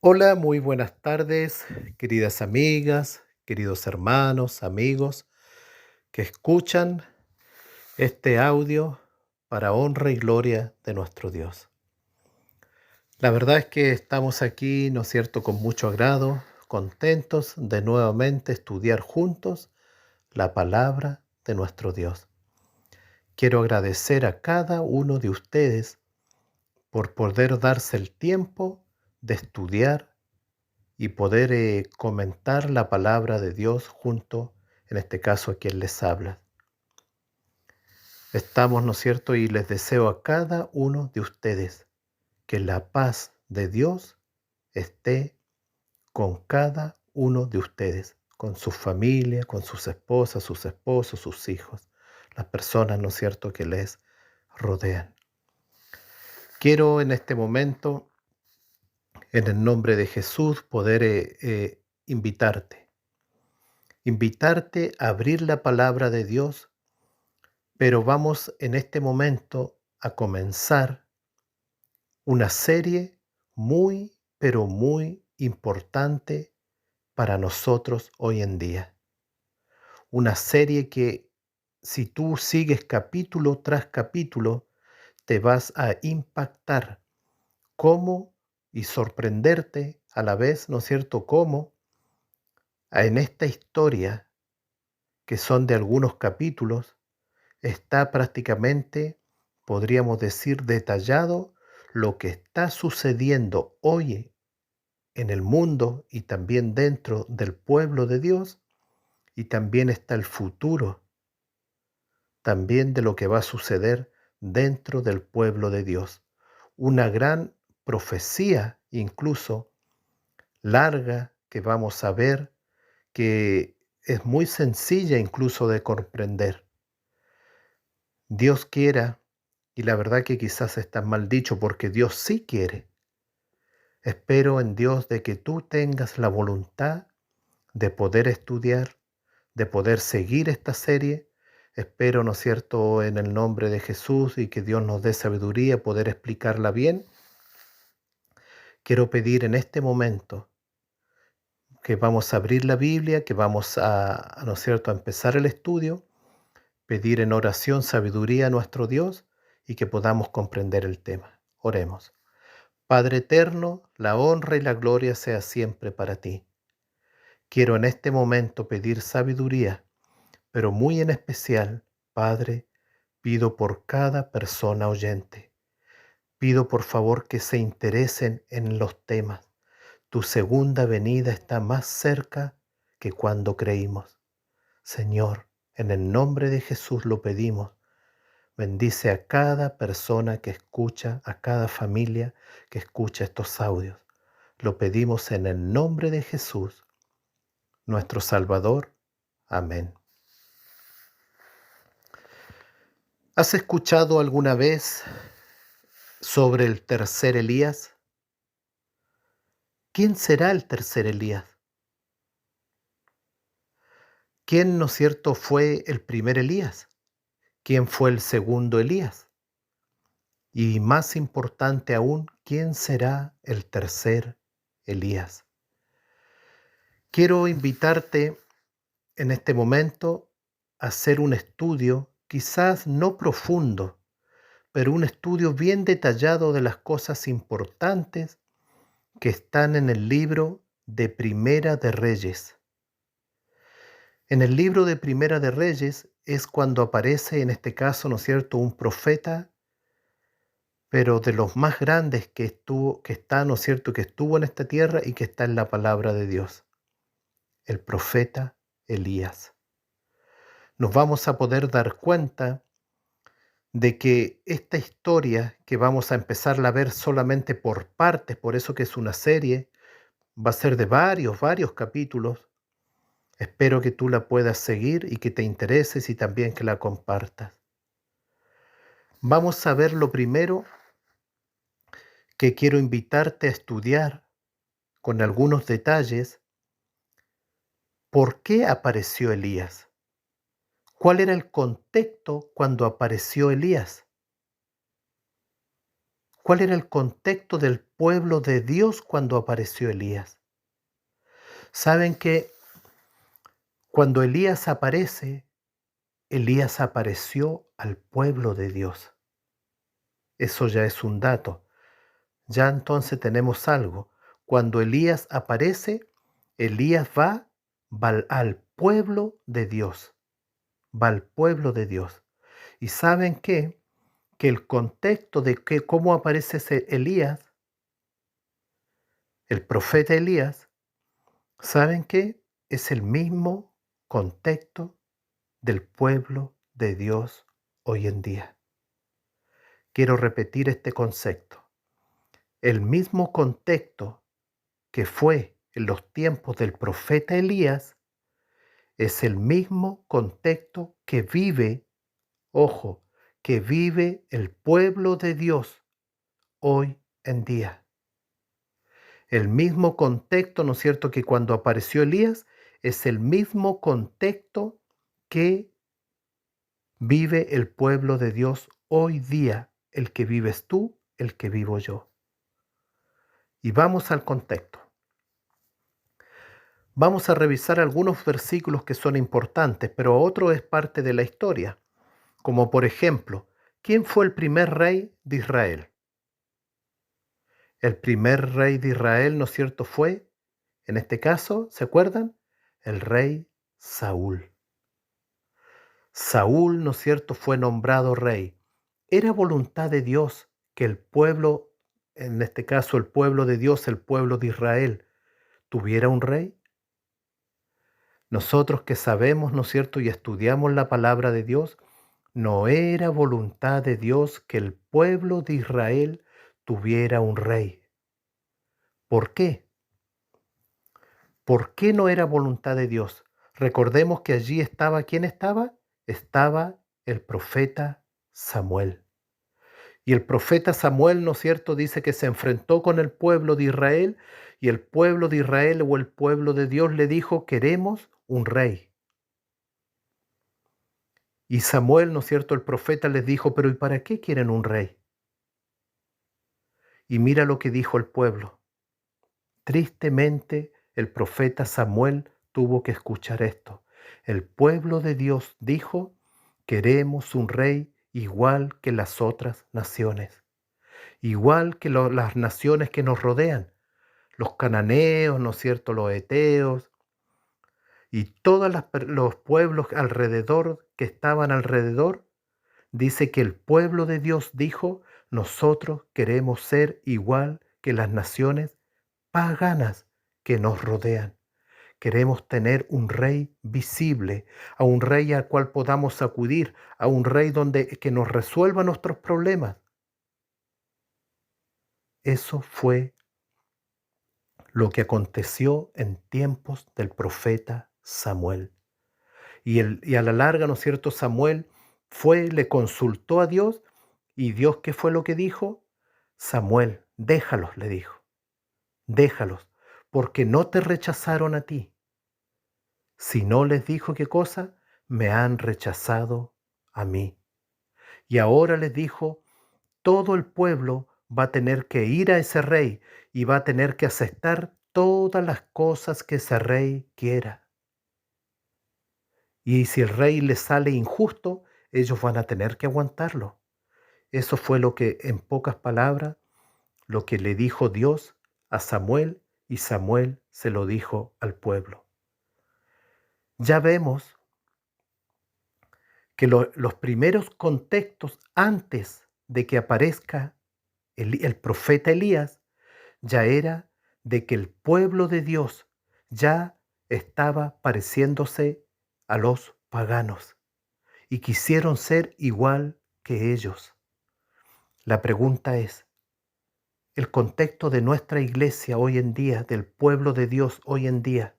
Hola, muy buenas tardes, queridas amigas, queridos hermanos, amigos que escuchan este audio para honra y gloria de nuestro Dios. La verdad es que estamos aquí, ¿no es cierto?, con mucho agrado, contentos de nuevamente estudiar juntos la palabra de nuestro Dios. Quiero agradecer a cada uno de ustedes por poder darse el tiempo de estudiar y poder comentar la palabra de Dios junto, en este caso, a quien les habla. Estamos, ¿no es cierto? Y les deseo a cada uno de ustedes que la paz de Dios esté con cada uno de ustedes, con su familia, con sus esposas, sus esposos, sus hijos, las personas, ¿no es cierto?, que les rodean. Quiero en este momento, en el nombre de Jesús, poder invitarte a abrir la palabra de Dios, pero vamos en este momento a comenzar una serie muy, pero muy importante para nosotros hoy en día. Una serie que si tú sigues capítulo tras capítulo, te vas a impactar cómo y sorprenderte a la vez, ¿no es cierto?, cómo en esta historia, que son de algunos capítulos, está prácticamente, podríamos decir, detallado lo que está sucediendo hoy en el mundo y también dentro del pueblo de Dios, y también está el futuro, también de lo que va a suceder dentro del pueblo de Dios. Una gran profecía, incluso larga, que vamos a ver, que es muy sencilla incluso de comprender. Dios quiera, y la verdad que quizás está mal dicho porque Dios sí quiere. Espero en Dios de que tú tengas la voluntad de poder estudiar, de poder seguir esta serie. Espero, ¿no es cierto?, en el nombre de Jesús y que Dios nos dé sabiduría, poder explicarla bien. Quiero pedir en este momento que vamos a abrir la Biblia, que vamos ¿no es cierto?, a empezar el estudio, pedir en oración sabiduría a nuestro Dios y que podamos comprender el tema. Oremos. Padre eterno, la honra y la gloria sea siempre para ti. Quiero en este momento pedir sabiduría, pero muy en especial, Padre, pido por cada persona oyente. Pido por favor que se interesen en los temas. Tu segunda venida está más cerca que cuando creímos. Señor, en el nombre de Jesús lo pedimos. Bendice a cada persona que escucha, a cada familia que escucha estos audios. Lo pedimos en el nombre de Jesús, nuestro Salvador. Amén. ¿Has escuchado alguna vez sobre el tercer Elías? ¿Quién será el tercer Elías? ¿Quién, no es cierto, fue el primer Elías? ¿Quién fue el segundo Elías? Y más importante aún, ¿quién será el tercer Elías? Quiero invitarte en este momento a hacer un estudio, quizás no profundo, pero un estudio bien detallado de las cosas importantes que están en el libro de Primera de Reyes. En el libro de Primera de Reyes es cuando aparece, en este caso, ¿no es cierto?, un profeta, pero de los más grandes que está, ¿no es cierto?, que estuvo en esta tierra y que está en la palabra de Dios, el profeta Elías. Nos vamos a poder dar cuenta de que esta historia, que vamos a empezarla a ver solamente por partes, por eso que es una serie, va a ser de varios capítulos. Espero que tú la puedas seguir y que te intereses y también que la compartas. Vamos a ver lo primero que quiero invitarte a estudiar con algunos detalles. ¿Por qué apareció Elías? ¿Cuál era el contexto cuando apareció Elías? ¿Cuál era el contexto del pueblo de Dios cuando apareció Elías. Saben que cuando Elías apareció al pueblo de Dios. Eso ya es un dato. Ya entonces tenemos algo. Cuando Elías aparece, Elías va al pueblo de Dios. Va al pueblo de Dios. ¿Y saben qué? Que el contexto de cómo aparece ese Elías, el profeta Elías, ¿saben qué? Es el mismo contexto del pueblo de Dios hoy en día. Quiero repetir este concepto. El mismo contexto que fue en los tiempos del profeta Elías es el mismo contexto que vive, ojo, que vive el pueblo de Dios hoy en día. El mismo contexto, ¿no es cierto?, que cuando apareció Elías, es el mismo contexto que vive el pueblo de Dios hoy día, el que vives tú, el que vivo yo. Y vamos al contexto. Vamos a revisar algunos versículos que son importantes, pero otro es parte de la historia. Como por ejemplo, ¿quién fue el primer rey de Israel? El primer rey de Israel, ¿no es cierto?, fue, en este caso, ¿se acuerdan? El rey Saúl. Saúl, ¿no es cierto?, fue nombrado rey. Era voluntad de Dios que el pueblo, en este caso el pueblo de Dios, el pueblo de Israel, tuviera un rey. Nosotros que sabemos, ¿no es cierto?, y estudiamos la palabra de Dios, no era voluntad de Dios que el pueblo de Israel tuviera un rey. ¿Por qué? ¿Por qué no era voluntad de Dios? Recordemos que allí estaba, ¿quién estaba? Estaba el profeta Samuel. Y el profeta Samuel, ¿no es cierto?, dice que se enfrentó con el pueblo de Israel y el pueblo de Israel o el pueblo de Dios le dijo, queremos un rey. Y Samuel, ¿no es cierto?, el profeta les dijo, pero ¿y para qué quieren un rey? Y mira lo que dijo el pueblo. Tristemente, el profeta Samuel tuvo que escuchar esto. El pueblo de Dios dijo, queremos un rey igual que las otras naciones, igual que las naciones que nos rodean, los cananeos, ¿no es cierto?, los heteos y todos los pueblos alrededor que estaban alrededor. Dice que el pueblo de Dios dijo, nosotros queremos ser igual que las naciones paganas que nos rodean. Queremos tener un rey visible, a un rey al cual podamos acudir, a un rey que nos resuelva nuestros problemas. Eso fue lo que aconteció en tiempos del profeta Samuel. Y a la larga, ¿no es cierto?, Samuel le consultó a Dios y Dios, ¿qué fue lo que dijo? Samuel, déjalos, le dijo, déjalos, porque no te rechazaron a ti. Si no les dijo qué cosa, me han rechazado a mí. Y ahora les dijo, todo el pueblo va a tener que ir a ese rey y va a tener que aceptar todas las cosas que ese rey quiera. Y si el rey les sale injusto, ellos van a tener que aguantarlo. Eso fue lo que, en pocas palabras, lo que le dijo Dios a Samuel y Samuel se lo dijo al pueblo. Ya vemos que los primeros contextos antes de que aparezca el profeta Elías ya era de que el pueblo de Dios ya estaba pareciéndose a los paganos y quisieron ser igual que ellos. La pregunta es, ¿el contexto de nuestra iglesia hoy en día, del pueblo de Dios hoy en día,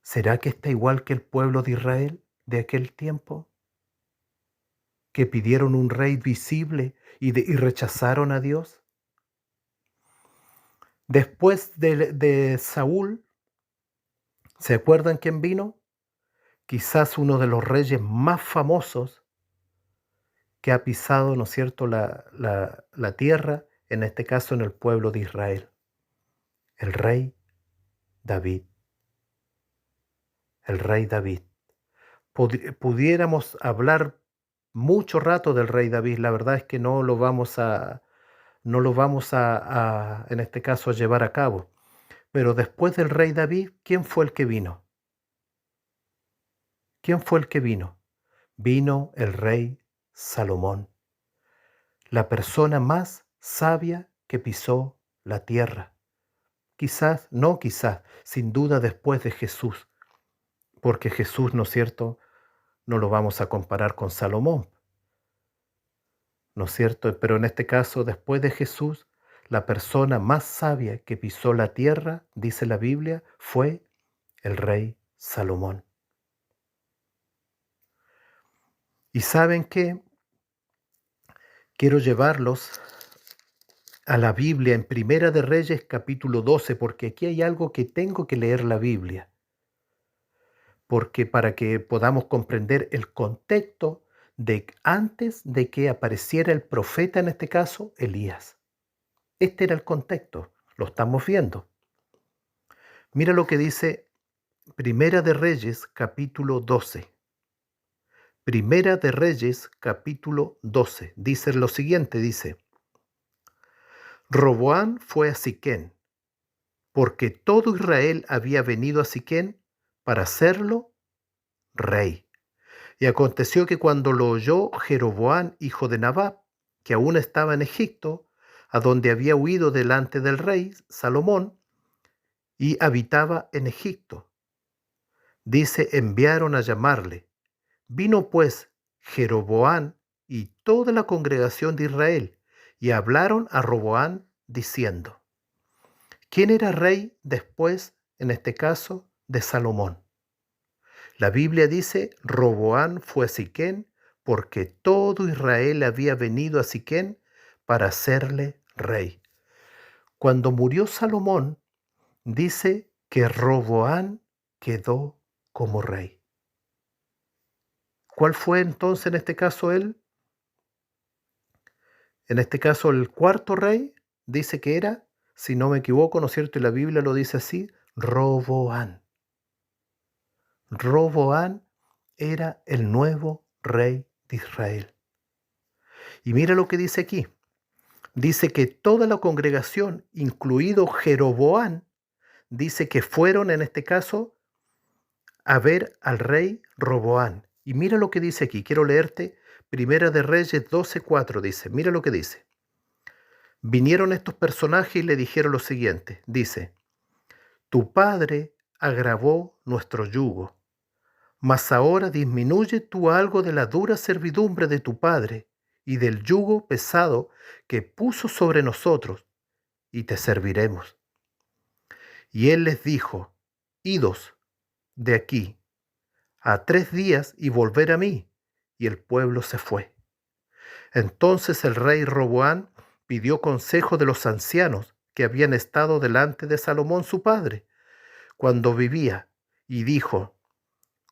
será que está igual que el pueblo de Israel de aquel tiempo? Que pidieron un rey visible y rechazaron a Dios. Después de Saúl, ¿se acuerdan quién vino? Quizás uno de los reyes más famosos que ha pisado, ¿no es cierto?, la tierra, en este caso en el pueblo de Israel, el rey David, el rey David. Pudiéramos hablar mucho rato del rey David, la verdad es que no lo vamos a en este caso, a llevar a cabo. Pero después del rey David, ¿quién fue el que vino? ¿Quién fue el que vino? Vino el rey Salomón, la persona más sabia que pisó la tierra. Quizás, no quizás, sin duda después de Jesús, porque Jesús, ¿no es cierto?, no lo vamos a comparar con Salomón, ¿no es cierto? Pero en este caso, después de Jesús, la persona más sabia que pisó la tierra, dice la Biblia, fue el rey Salomón. ¿Y saben qué? Quiero llevarlos a la Biblia en Primera de Reyes capítulo 12, porque aquí hay algo que tengo que leer la Biblia, porque para que podamos comprender el contexto de antes de que apareciera el profeta, en este caso, Elías. Este era el contexto, lo estamos viendo. Mira lo que dice Primera de Reyes capítulo 12. Primera de Reyes capítulo 12. Dice lo siguiente, dice: Roboán fue a Siquén, porque todo Israel había venido a Siquén para hacerlo rey. Y aconteció que cuando lo oyó Jeroboam, hijo de Nabat, que aún estaba en Egipto, a donde había huido delante del rey Salomón, y habitaba en Egipto, dice, enviaron a llamarle. Vino pues Jeroboam y toda la congregación de Israel, y hablaron a Roboam diciendo: ¿quién era rey después, en este caso, de Salomón? La Biblia dice, Roboam fue a Siquén porque todo Israel había venido a Siquén para hacerle rey. Cuando murió Salomón, dice que Roboam quedó como rey. ¿Cuál fue entonces en este caso él? En este caso el cuarto rey dice que era, si no me equivoco, ¿no es cierto? Y la Biblia lo dice así, Roboam. Roboam era el nuevo rey de Israel. Y mira lo que dice aquí. Dice que toda la congregación, incluido Jeroboam, dice que fueron en este caso a ver al rey Roboam. Y mira lo que dice aquí. Quiero leerte Primera de Reyes 12:4. Dice, mira lo que dice. Vinieron estos personajes y le dijeron lo siguiente. Dice, tu padre agravó nuestro yugo, mas ahora disminuye tú algo de la dura servidumbre de tu padre y del yugo pesado que puso sobre nosotros, y te serviremos. Y él les dijo, idos de aquí a 3 días y volver a mí. Y el pueblo se fue. Entonces el rey Roboam pidió consejo de los ancianos que habían estado delante de Salomón su padre, cuando vivía, y dijo,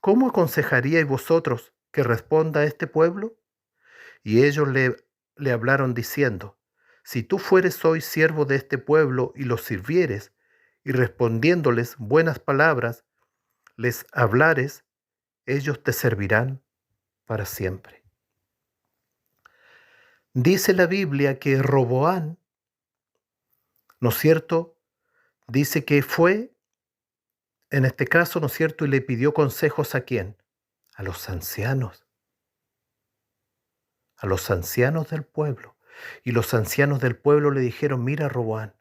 ¿cómo aconsejaríais vosotros que responda a este pueblo? Y ellos le hablaron diciendo, si tú fueres hoy siervo de este pueblo y los sirvieres, y respondiéndoles buenas palabras, les hablares, ellos te servirán para siempre. Dice la Biblia que Roboam, ¿no es cierto?, dice que fue, en este caso, ¿no es cierto?, y le pidió consejos ¿a quién? A los ancianos del pueblo. Y los ancianos del pueblo le dijeron, mira Roboam,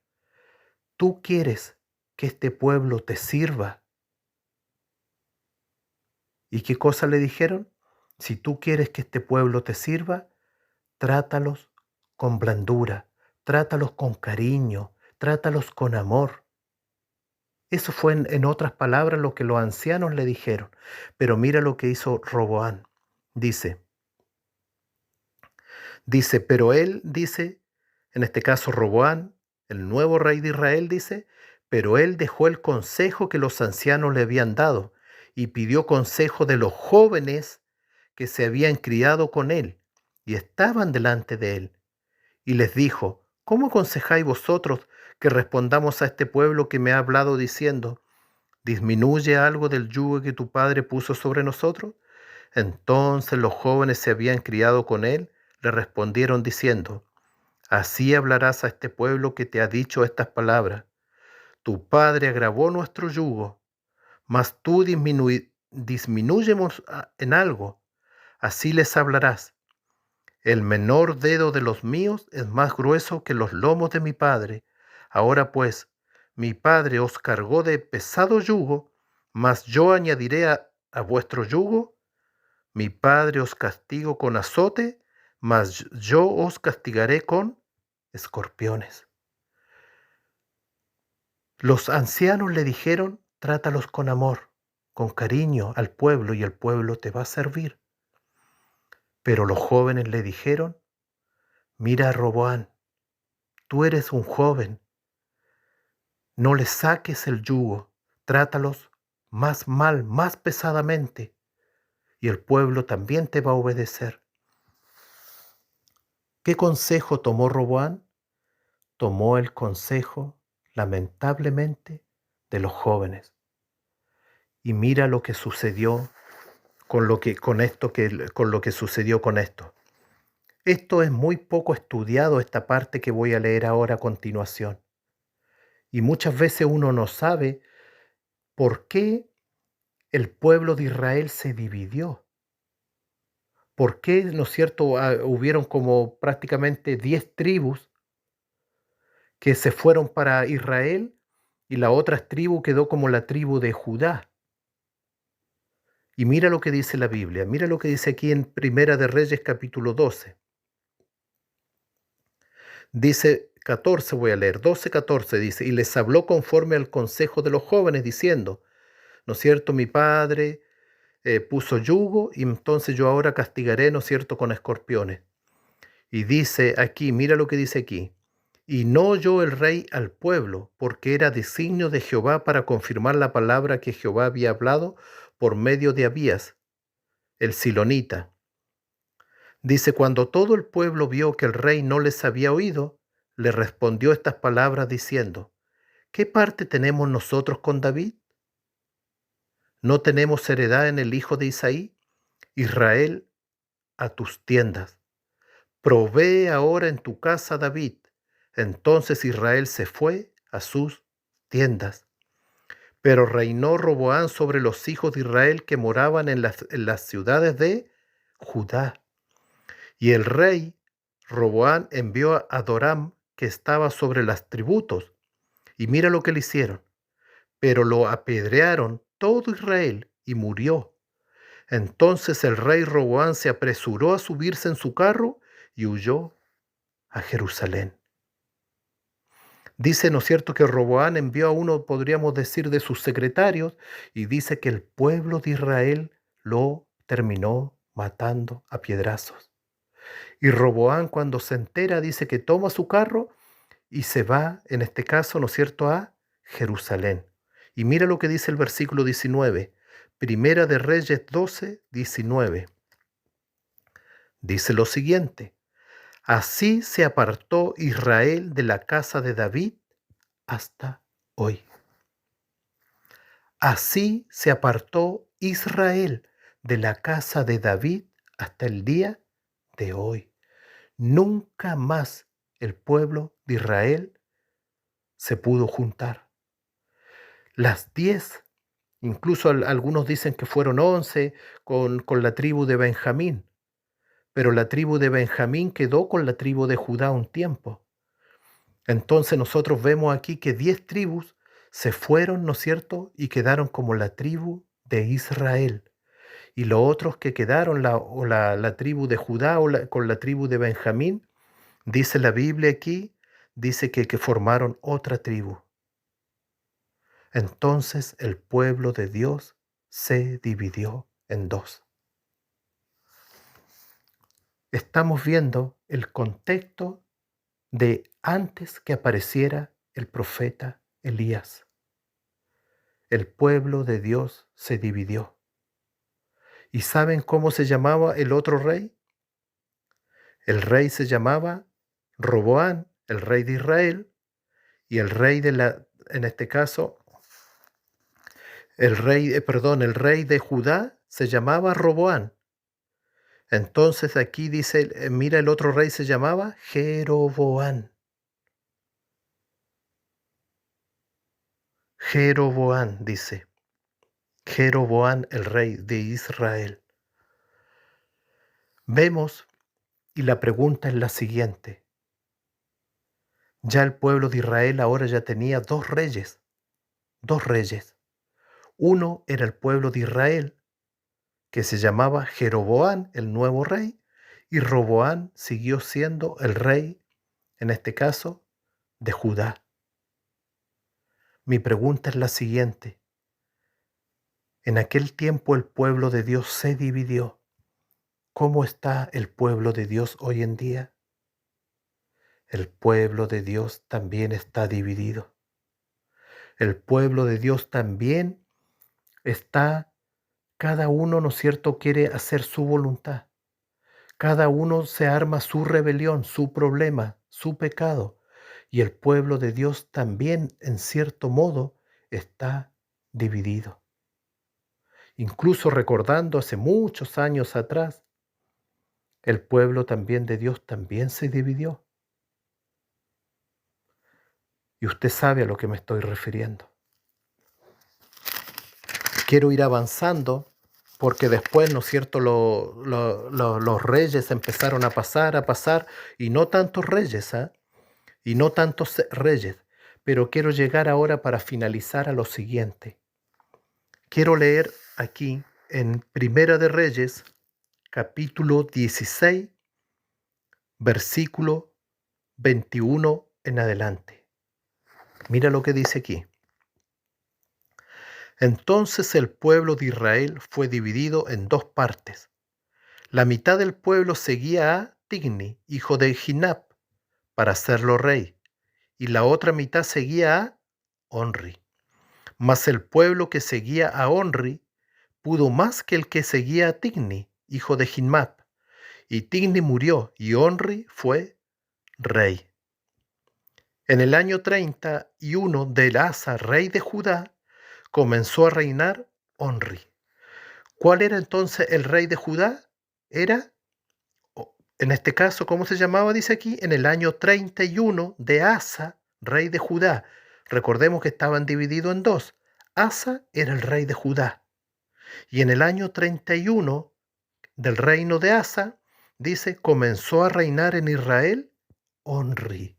tú quieres que este pueblo te sirva. ¿Y qué cosa le dijeron? Si tú quieres que este pueblo te sirva, trátalos con blandura, trátalos con cariño, trátalos con amor. Eso fue en otras palabras lo que los ancianos le dijeron. Pero mira lo que hizo Roboam. Dice, pero él dice, en este caso Roboam, el nuevo rey de Israel, dice, pero él dejó el consejo que los ancianos le habían dado y pidió consejo de los jóvenes que se habían criado con él y estaban delante de él. Y les dijo, ¿Cómo aconsejáis vosotros que respondamos a este pueblo que me ha hablado diciendo, ¿disminuye algo del yugo que tu padre puso sobre nosotros? Entonces los jóvenes se habían criado con él, le respondieron diciendo, así hablarás a este pueblo que te ha dicho estas palabras. Tu padre agravó nuestro yugo, mas tú disminúyemos en algo. Así les hablarás. El menor dedo de los míos es más grueso que los lomos de mi padre. Ahora pues, mi padre os cargó de pesado yugo, mas yo añadiré a vuestro yugo. Mi padre os castigo con azote, mas yo os castigaré con escorpiones. Los ancianos le dijeron, trátalos con amor, con cariño al pueblo y el pueblo te va a servir. Pero los jóvenes le dijeron, mira, Roboán, tú eres un joven, no les saques el yugo, trátalos más mal, más pesadamente, y el pueblo también te va a obedecer. ¿Qué consejo tomó Roboán? Tomó el consejo, lamentablemente, de los jóvenes. Y mira lo que sucedió con lo que sucedió con esto. Esto es muy poco estudiado, esta parte que voy a leer ahora a continuación. Y muchas veces uno no sabe por qué el pueblo de Israel se dividió. ¿Por qué, no es cierto, hubieron como prácticamente 10 tribus que se fueron para Israel y la otra tribu quedó como la tribu de Judá? Y mira lo que dice la Biblia, mira lo que dice aquí en Primera de Reyes capítulo 12. Dice 14, voy a leer, 12, 14 dice, y les habló conforme al consejo de los jóvenes, diciendo, ¿no es cierto? Mi padre puso yugo y entonces yo ahora castigaré, ¿no es cierto?, con escorpiones. Y dice aquí, mira lo que dice aquí, y no oyó el rey al pueblo, porque era designio de Jehová para confirmar la palabra que Jehová había hablado por medio de Abías, el silonita. Dice, cuando todo el pueblo vio que el rey no les había oído, le respondió estas palabras diciendo, ¿qué parte tenemos nosotros con David? ¿No tenemos heredad en el hijo de Isaí? Israel, a tus tiendas. Provee ahora en tu casa David. Entonces Israel se fue a sus tiendas. Pero reinó Roboán sobre los hijos de Israel que moraban en las ciudades de Judá. Y el rey Roboán envió a Adoram, que estaba sobre las tributos. Y mira lo que le hicieron. Pero lo apedrearon todo Israel y murió. Entonces el rey Roboán se apresuró a subirse en su carro y huyó a Jerusalén. Dice, ¿no es cierto?, que Roboán envió a uno, podríamos decir, de sus secretarios, y dice que el pueblo de Israel lo terminó matando a piedrazos. Y Roboán, cuando se entera, dice que toma su carro y se va, en este caso, ¿no es cierto?, a Jerusalén. Y mira lo que dice el versículo 19, Primera de Reyes 12, 19. Dice lo siguiente, así se apartó Israel de la casa de David hasta hoy. Así se apartó Israel de la casa de David hasta el día de hoy. Nunca más el pueblo de Israel se pudo juntar. Las 10, incluso algunos dicen que fueron 11 con la tribu de Benjamín, pero la tribu de Benjamín quedó con la tribu de Judá un tiempo. Entonces nosotros vemos aquí que 10 tribus se fueron, ¿no es cierto?, y quedaron como la tribu de Israel. Y los otros que quedaron, la tribu de Judá con la tribu de Benjamín, dice la Biblia aquí, dice que formaron otra tribu. Entonces el pueblo de Dios se dividió en dos. Estamos viendo el contexto de antes que apareciera el profeta Elías. El pueblo de Dios se dividió. ¿Y saben cómo se llamaba el otro rey? El rey se llamaba Roboán, el rey de Israel, y el rey en este caso, el rey de Judá se llamaba Roboán. Entonces aquí dice, mira, el otro rey se llamaba Jeroboán. Jeroboán dice, Jeroboán el rey de Israel. Vemos, y la pregunta es la siguiente. Ya el pueblo de Israel ahora ya tenía dos reyes, dos reyes. Uno era el pueblo de Israel, que se llamaba Jeroboán, el nuevo rey, y Roboán siguió siendo el rey, en este caso, de Judá. Mi pregunta es la siguiente. En aquel tiempo el pueblo de Dios se dividió. ¿Cómo está el pueblo de Dios hoy en día? El pueblo de Dios también está dividido. El pueblo de Dios también está, cada uno, ¿no es cierto?, quiere hacer su voluntad. Cada uno se arma su rebelión, su problema, su pecado. Y el pueblo de Dios también, en cierto modo, está dividido. Incluso recordando hace muchos años atrás, el pueblo también de Dios también se dividió. Y usted sabe a lo que me estoy refiriendo. Quiero ir avanzando porque después, ¿no es cierto?, los reyes empezaron a pasar, y no tantos reyes, y no tantos reyes, pero quiero llegar ahora para finalizar a lo siguiente. Quiero leer aquí en Primera de Reyes, capítulo 16, versículo 21 en adelante. Mira lo que dice aquí. Entonces el pueblo de Israel fue dividido en dos partes. La mitad del pueblo seguía a Tigni, hijo de Ginab, para hacerlo rey, y la otra mitad seguía a Onri. Mas el pueblo que seguía a Onri pudo más que el que seguía a Tigni, hijo de Ginab, y Tigni murió, y Onri fue rey. En el año 31 de Asa, rey de Judá, comenzó a reinar Onri. ¿Cuál era entonces el rey de Judá? Era, en este caso, ¿cómo se llamaba? Dice aquí, en el año 31 de Asa, rey de Judá. Recordemos que estaban divididos en dos. Asa era el rey de Judá. Y en el año 31 del reino de Asa, dice, comenzó a reinar en Israel Onri.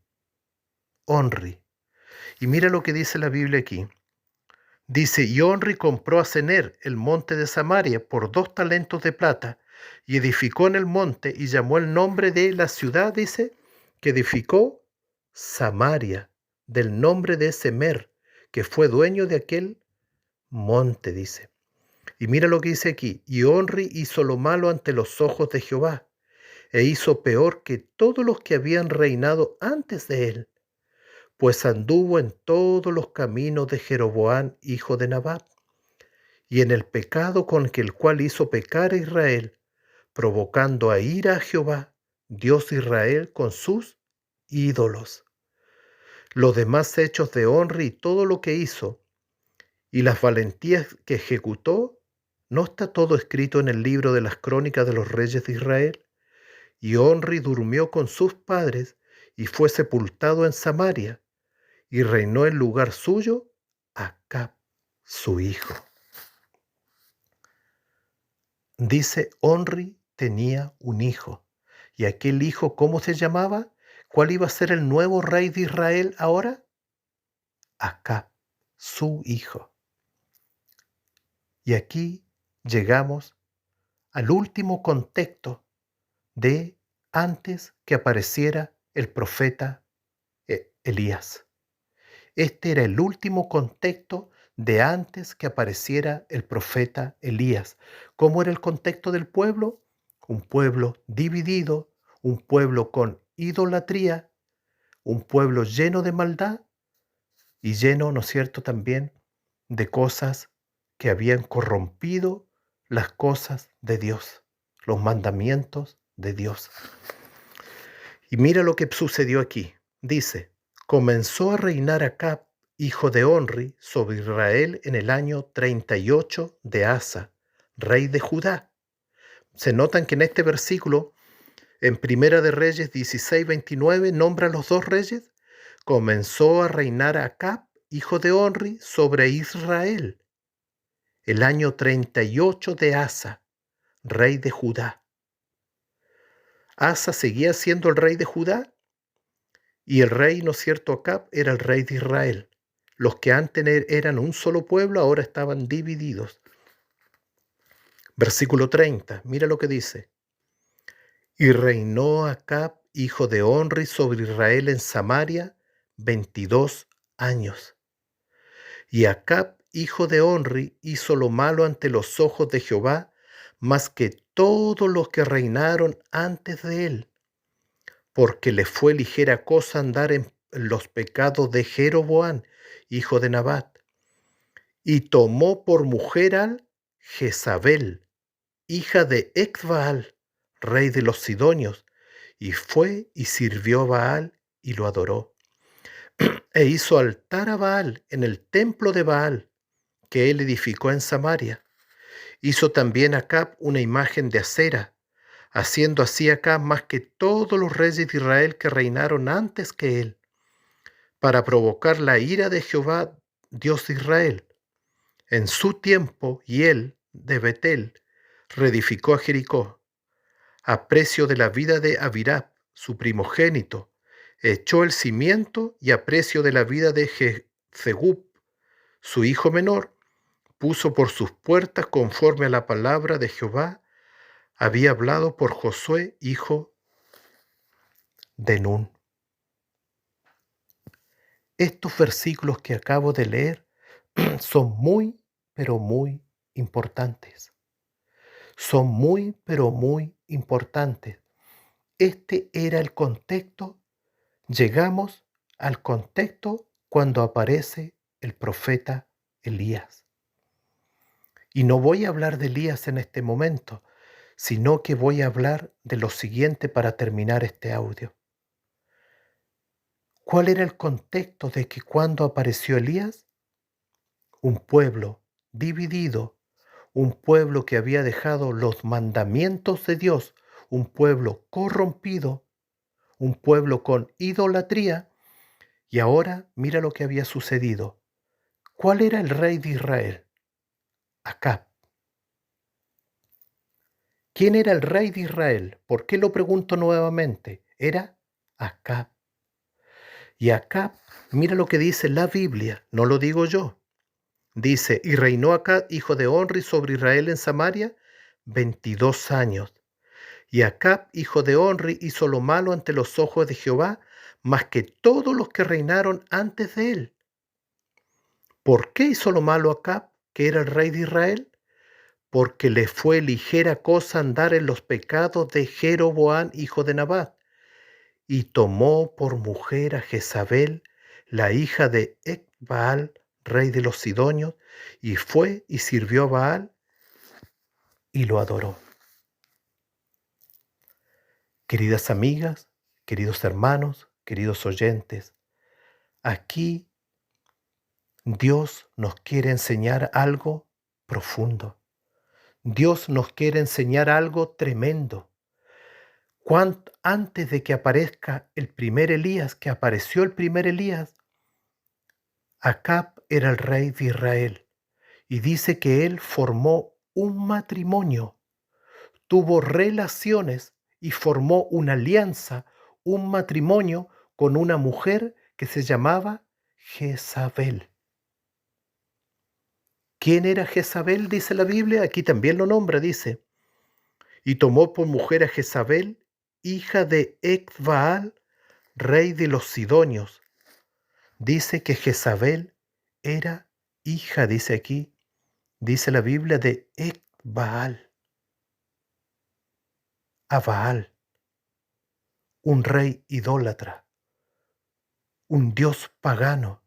Onri. Y mira lo que dice la Biblia aquí. Dice, y Onri compró a Sener, el monte de Samaria, por 2 talentos de plata, y edificó en el monte, y llamó el nombre de la ciudad, dice, que edificó Samaria, del nombre de Semer, que fue dueño de aquel monte, dice. Y mira lo que dice aquí, y Onri hizo lo malo ante los ojos de Jehová, e hizo peor que todos los que habían reinado antes de él, pues anduvo en todos los caminos de Jeroboam, hijo de Nabat, y en el pecado con el cual hizo pecar a Israel, provocando a ira a Jehová, Dios de Israel, con sus ídolos. Los demás hechos de Onri y todo lo que hizo, y las valentías que ejecutó, ¿no está todo escrito en el libro de las crónicas de los reyes de Israel? Y Onri durmió con sus padres, y fue sepultado en Samaria, y reinó en lugar suyo Acab, su hijo. Dice, Onri tenía un hijo. ¿Y aquel hijo cómo se llamaba? ¿Cuál iba a ser el nuevo rey de Israel ahora? Acab, su hijo. Y aquí llegamos al último contexto de antes que apareciera el profeta Elías. Este era el último contexto de antes que apareciera el profeta Elías. ¿Cómo era el contexto del pueblo? Un pueblo dividido, un pueblo con idolatría, un pueblo lleno de maldad y lleno, ¿no es cierto?, también de cosas que habían corrompido las cosas de Dios, los mandamientos de Dios. Y mira lo que sucedió aquí. Dice, comenzó a reinar Acab, hijo de Onri, sobre Israel en el año 38 de Asa, rey de Judá. Se notan que en este versículo, en Primera de Reyes 16:29, nombra a los dos reyes. Comenzó a reinar Acab, hijo de Onri, sobre Israel, el año 38 de Asa, rey de Judá. Asa seguía siendo el rey de Judá y el rey, ¿no es cierto?, Acab era el rey de Israel. Los que antes eran un solo pueblo ahora estaban divididos. Versículo 30, mira lo que dice. Y reinó Acab, hijo de Onri, sobre Israel en Samaria 22 años. Y Acab, hijo de Onri, hizo lo malo ante los ojos de Jehová, más que todos los que reinaron antes de él, porque le fue ligera cosa andar en los pecados de Jeroboam, hijo de Nabat, y tomó por mujer al Jezabel, hija de Ecbaal, rey de los Sidonios, y fue y sirvió a Baal y lo adoró. E hizo altar a Baal en el templo de Baal, que él edificó en Samaria. Hizo también Acab una imagen de acera, haciendo así Acab más que todos los reyes de Israel que reinaron antes que él, para provocar la ira de Jehová, Dios de Israel. En su tiempo, y él, de Betel, reedificó a Jericó, a precio de la vida de Abirab, su primogénito, echó el cimiento, y a precio de la vida de Segub, su hijo menor, puso por sus puertas conforme a la palabra de Jehová había hablado por Josué, hijo de Nun. Estos versículos que acabo de leer son muy, pero muy importantes. Son muy, pero muy importantes. Este era el contexto. Llegamos al contexto cuando aparece el profeta Elías. Y no voy a hablar de Elías en este momento, sino que voy a hablar de lo siguiente para terminar este audio. ¿Cuál era el contexto de que cuando apareció Elías? Un pueblo dividido, un pueblo que había dejado los mandamientos de Dios, un pueblo corrompido, un pueblo con idolatría, y ahora mira lo que había sucedido. ¿Cuál era el rey de Israel? Acab. ¿Quién era el rey de Israel? ¿Por qué lo pregunto nuevamente? Era Acab. Y Acab, mira lo que dice la Biblia, no lo digo yo. Dice, y reinó Acab, hijo de Onri, sobre Israel en Samaria 22 años. Y Acab, hijo de Onri, hizo lo malo ante los ojos de Jehová, más que todos los que reinaron antes de él. ¿Por qué hizo lo malo Acab, que era el rey de Israel? Porque le fue ligera cosa andar en los pecados de Jeroboam, hijo de Nabat, y tomó por mujer a Jezabel, la hija de Ecbaal, rey de los Sidonios, y fue y sirvió a Baal y lo adoró. Queridas amigas, queridos hermanos, queridos oyentes, aquí Dios nos quiere enseñar algo profundo. Dios nos quiere enseñar algo tremendo. Antes de que aparezca el primer Elías, que apareció el primer Elías, Acab era el rey de Israel y dice que él formó un matrimonio, tuvo relaciones y formó una alianza, un matrimonio con una mujer que se llamaba Jezabel. ¿Quién era Jezabel? Dice la Biblia, aquí también lo nombra, dice, y tomó por mujer a Jezabel, hija de Ecbaal, rey de los Sidonios. Dice que Jezabel era hija, dice aquí, dice la Biblia, de Ecbaal, a Baal, un rey idólatra, un dios pagano.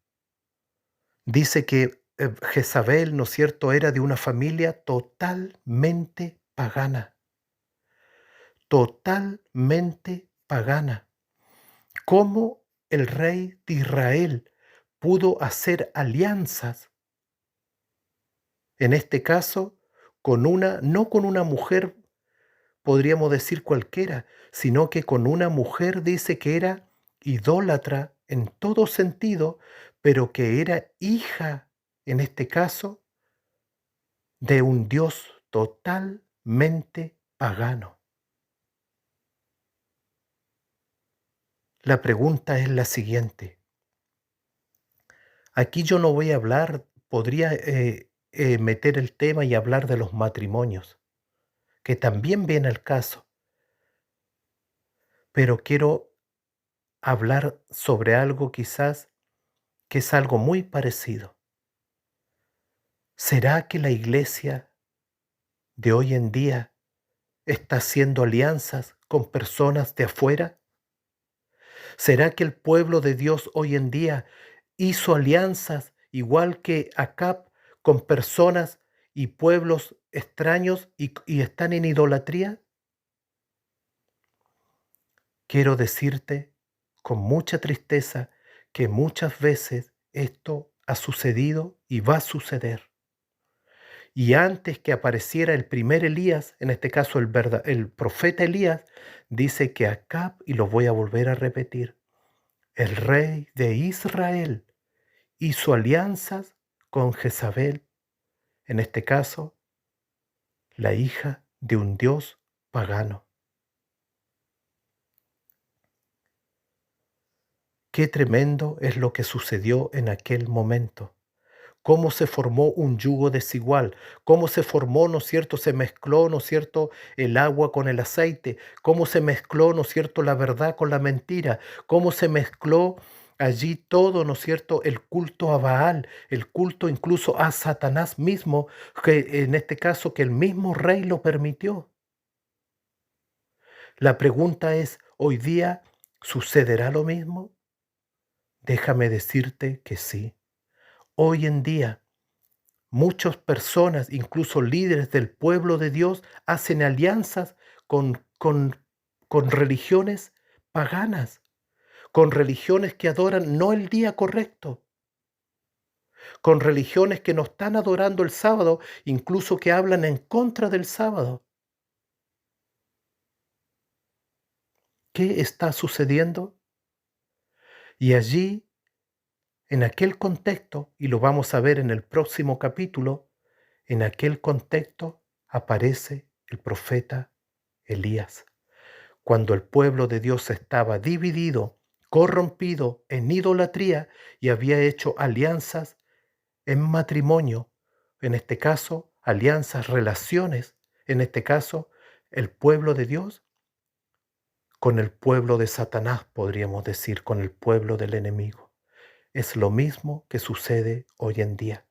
Dice que Jezabel, ¿no es cierto?, era de una familia totalmente pagana, totalmente pagana. ¿Cómo el rey de Israel pudo hacer alianzas, en este caso, no con una mujer, podríamos decir cualquiera, sino que con una mujer dice que era idólatra en todo sentido, pero que era hija, en este caso, de un Dios totalmente pagano. La pregunta es la siguiente. Aquí yo no voy a hablar, podría meter el tema y hablar de los matrimonios, que también viene al caso, pero quiero hablar sobre algo quizás que es algo muy parecido. ¿Será que la iglesia de hoy en día está haciendo alianzas con personas de afuera? ¿Será que el pueblo de Dios hoy en día hizo alianzas igual que Acab con personas y pueblos extraños y están en idolatría? Quiero decirte con mucha tristeza que muchas veces esto ha sucedido y va a suceder. Y antes que apareciera el primer Elías, en este caso el profeta Elías, dice que Acab, y lo voy a volver a repetir, el rey de Israel hizo alianzas con Jezabel, en este caso, la hija de un dios pagano. Qué tremendo es lo que sucedió en aquel momento. Cómo se formó un yugo desigual, cómo se formó, ¿no es cierto? Se mezcló, ¿no es cierto? El agua con el aceite, cómo se mezcló, ¿no es cierto? La verdad con la mentira, cómo se mezcló allí todo, ¿no es cierto? El culto a Baal, el culto incluso a Satanás mismo, que en este caso que el mismo rey lo permitió. La pregunta es, ¿hoy día sucederá lo mismo? Déjame decirte que sí. Hoy en día muchas personas, incluso líderes del pueblo de Dios, hacen alianzas con religiones paganas, con religiones que adoran no el día correcto, con religiones que no están adorando el sábado, incluso que hablan en contra del sábado. ¿Qué está sucediendo? Y allí, en aquel contexto, y lo vamos a ver en el próximo capítulo, en aquel contexto aparece el profeta Elías. Cuando el pueblo de Dios estaba dividido, corrompido en idolatría y había hecho alianzas en matrimonio, en este caso, alianzas, relaciones, en este caso, el pueblo de Dios con el pueblo de Satanás, podríamos decir, con el pueblo del enemigo. Es lo mismo que sucede hoy en día.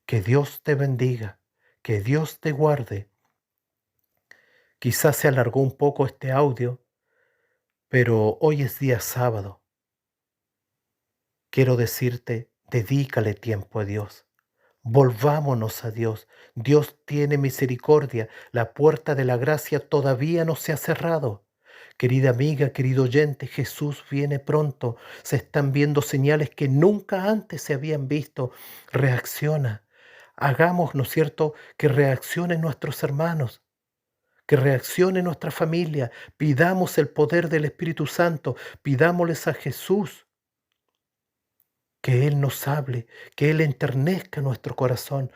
Que Dios te bendiga, que Dios te guarde. Quizás se alargó un poco este audio, pero hoy es día sábado. Quiero decirte, dedícale tiempo a Dios. Volvámonos a Dios. Dios tiene misericordia. La puerta de la gracia todavía no se ha cerrado. Querida amiga, querido oyente, Jesús viene pronto. Se están viendo señales que nunca antes se habían visto. Reacciona. Hagamos, ¿no es cierto?, que reaccionen nuestros hermanos, que reaccione nuestra familia. Pidamos el poder del Espíritu Santo. Pidámosles a Jesús que Él nos hable, que Él enternezca nuestro corazón.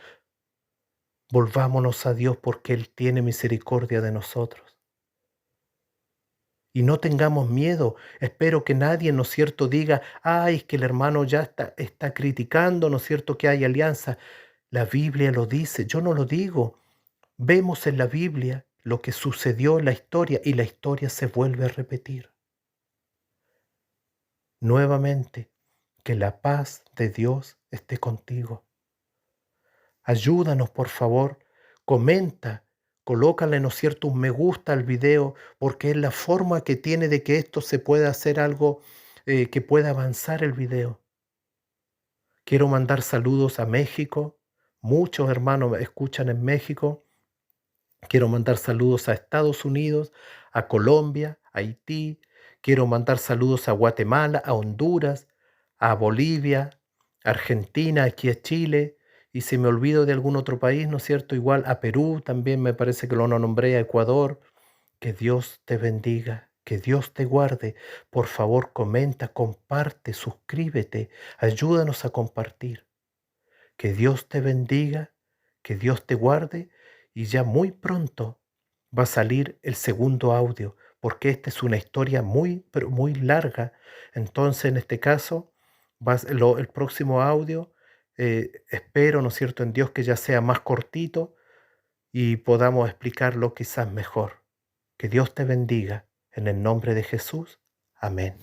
Volvámonos a Dios porque Él tiene misericordia de nosotros. Y no tengamos miedo. Espero que nadie, ¿no es cierto?, diga, ay, es que el hermano ya está criticando, ¿no es cierto?, que hay alianza. La Biblia lo dice, yo no lo digo. Vemos en la Biblia lo que sucedió en la historia y la historia se vuelve a repetir. Nuevamente, que la paz de Dios esté contigo. Ayúdanos, por favor, comenta, colócale, ¿no es cierto?, un me gusta al video, porque es la forma que tiene de que esto se pueda hacer algo que pueda avanzar el video. Quiero mandar saludos a México. Muchos hermanos me escuchan en México. Quiero mandar saludos a Estados Unidos, a Colombia, a Haití. Quiero mandar saludos a Guatemala, a Honduras, a Bolivia, Argentina, aquí a Chile, y si me olvido de algún otro país, ¿no es cierto? Igual a Perú también me parece que lo nombré, a Ecuador. Que Dios te bendiga, que Dios te guarde. Por favor, comenta, comparte, suscríbete, ayúdanos a compartir. Que Dios te bendiga, que Dios te guarde y ya muy pronto va a salir el segundo audio, porque esta es una historia muy, pero muy larga. Entonces, en este caso, el próximo audio, espero, ¿no es cierto?, en Dios que ya sea más cortito y podamos explicarlo quizás mejor. Que Dios te bendiga. En el nombre de Jesús. Amén.